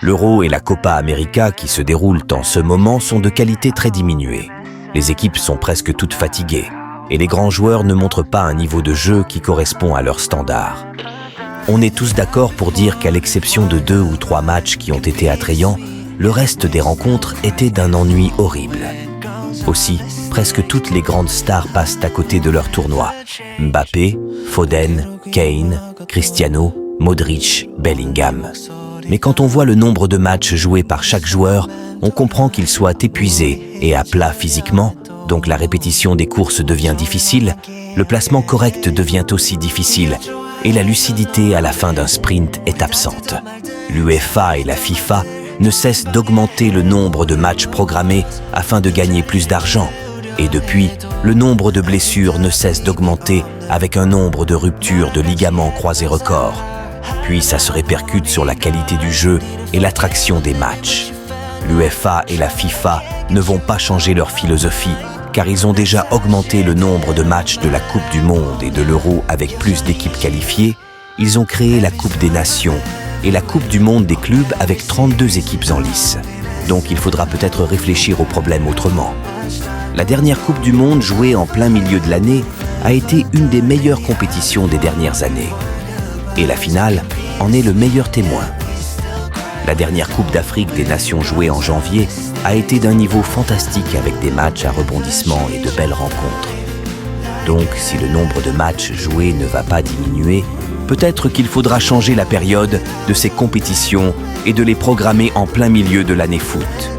L'Euro et la Copa América qui se déroulent en ce moment sont de qualité très diminuée. Les équipes sont presque toutes fatiguées et les grands joueurs ne montrent pas un niveau de jeu qui correspond à leurs standards. On est tous d'accord pour dire qu'à l'exception de 2 ou 3 matchs qui ont été attrayants, le reste des rencontres était d'un ennui horrible. Aussi, presque toutes les grandes stars passent à côté de leur tournoi. Mbappé, Foden, Kane, Cristiano, Modric, Bellingham. Mais quand on voit le nombre de matchs joués par chaque joueur, on comprend qu'ils soient épuisés et à plat physiquement, donc la répétition des courses devient difficile, le placement correct devient aussi difficile et la lucidité à la fin d'un sprint est absente. L'UEFA et la FIFA ne cessent d'augmenter le nombre de matchs programmés afin de gagner plus d'argent. Et depuis, le nombre de blessures ne cesse d'augmenter avec un nombre de ruptures de ligaments croisés records. Puis ça se répercute sur la qualité du jeu et l'attraction des matchs. L'UEFA et la FIFA ne vont pas changer leur philosophie car ils ont déjà augmenté le nombre de matchs de la Coupe du Monde et de l'Euro avec plus d'équipes qualifiées. Ils ont créé la Coupe des Nations et la Coupe du Monde des clubs avec 32 équipes en lice. Donc il faudra peut-être réfléchir au problème autrement. La dernière Coupe du Monde jouée en plein milieu de l'année a été une des meilleures compétitions des dernières années. Et la finale en est le meilleur témoin. La dernière Coupe d'Afrique des Nations jouée en janvier a été d'un niveau fantastique avec des matchs à rebondissement et de belles rencontres. Donc, si le nombre de matchs joués ne va pas diminuer, peut-être qu'il faudra changer la période de ces compétitions et de les programmer en plein milieu de l'année foot.